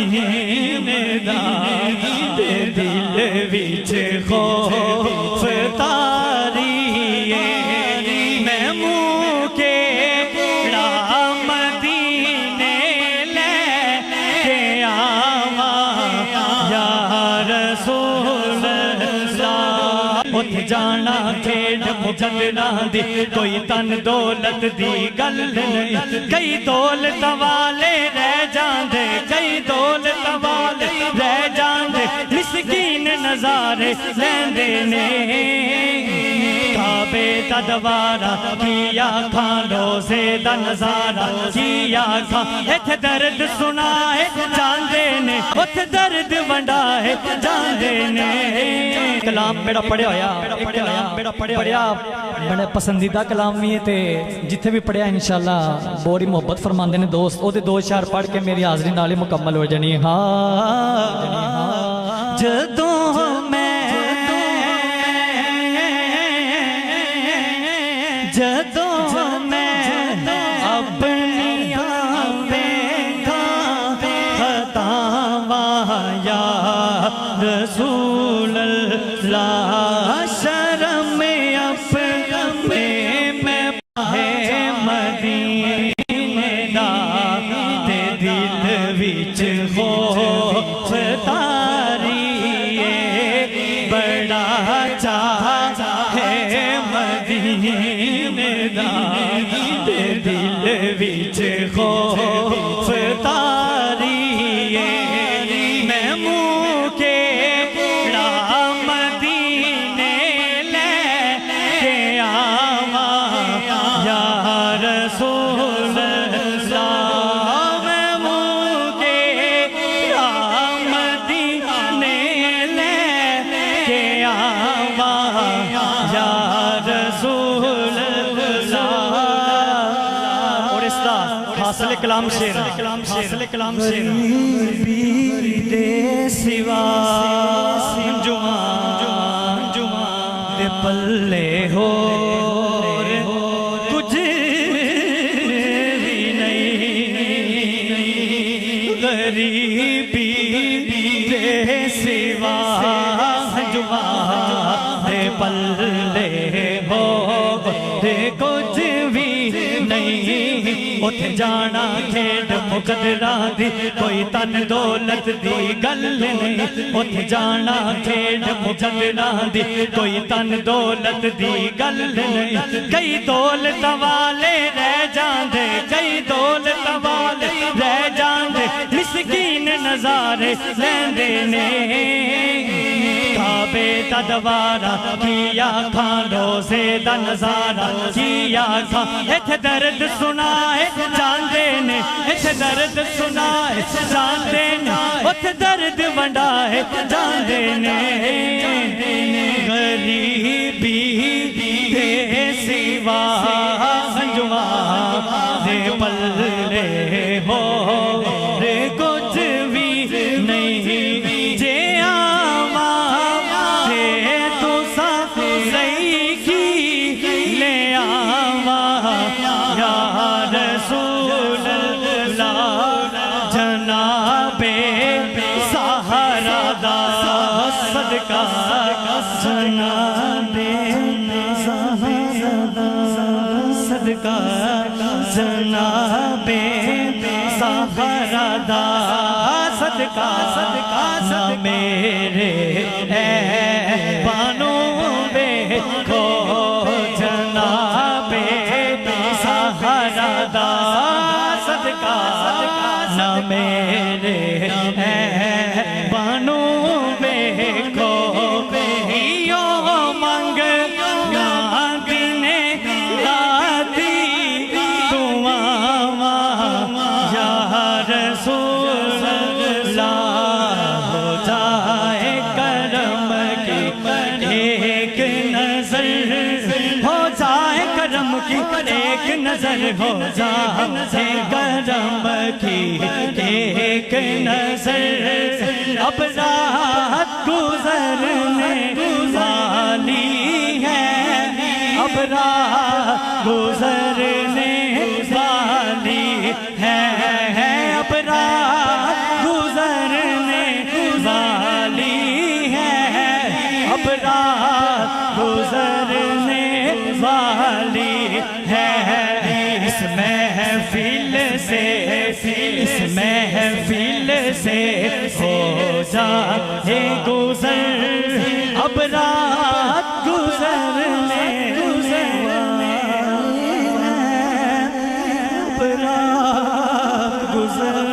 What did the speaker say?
دا دل وچ خوف تاری میں منہ کے مدینے لے کے آواں یا رسول اللہ اٹھ جانا کھیڈ مقدراں دی کوئی تن دولت دی گل نہیں کئی دولت والے رہ جاندے کئی دولت والے رہ جاندے مسکین نظارے لیندے نے کعبے دا دوارا کیا کھاں روزے دا نظارہ کیا کھاں ایتھے درد سنائے جاندے نے اتھے درد ونڈائے جاندے نے کلام میرا پڑھیا ہویا پڑھیا بڑے پسندیدہ کلام بھی ہے تے جتھے بھی پڑھیا انشاءاللہ بوری محبت فرماندے نے دوست او دے دو اشعار پڑھ کے میری حاضری نال ہی مکمل ہو جانی ہاں جدوں میں اپنیاں ویکھاں خطاواں یا رسول اللہ شرم اپنے میں پاہے مدینے دا تے دل وچ خوف تاری بڑا چاہے مدینے دا تے دل وچ خوف تاری میں منہ کے مدینے لے کے آواں یا رسول اللہ میں منہ کے مدینے لے کے آواں یا رسول اللہ اور اس دا حاصل کلام شیر حاصل کلام شیر دے سوا جمعہ دے پلے ہو کچھ بھی نہیں غریبی دے سوا جمعہ دے پلے ہو کچھ بھی نہیں اٹھ جانا کھیڈ مقدراں دی کوئی تن دولت دی گل نہیں اٹھ جانا کھیڈ مقدراں دی کوئی تن دولت دی گل نہیں کئی دولت والے رہ جاندے کئی دولت والے رہ جاندے مسکین نظارے لیندے نے کعبے دا دوارا کیا کھاں روزے دا نظارہ کیا کھاں ایتھے درد سنائے جاندے نے ایتھے درد سنائے جاندے نے اتھے درد ونڈائے جاندے نے غریبی دے سوا جمعہ دے پلے ہو رے کچھ بھی نہیں جے آواں تے تو ساتھ کی لے آواں یا رسول اللہ جناب سہارا دا صدقہ جناب سہارا دا صدقہ جناب سہارا دا صدقہ نہ میرے اے بانو دیکھو جناب سہارا دا صدقہ نہ میرے اے بانو دیکھو منگ رسول اللہ ہو جائے کرم کی ایک نظر ہو جائے کرم کی ایک نظر ہو جائے کرم کی ایک نظر اب رات گزرنے والی ہے اب رات گزرنے والی ہے اب رات گزر والی ہے اس محفل سے اس محفل سے ہو جائے گزر اب رات گزرنے اب رات گزر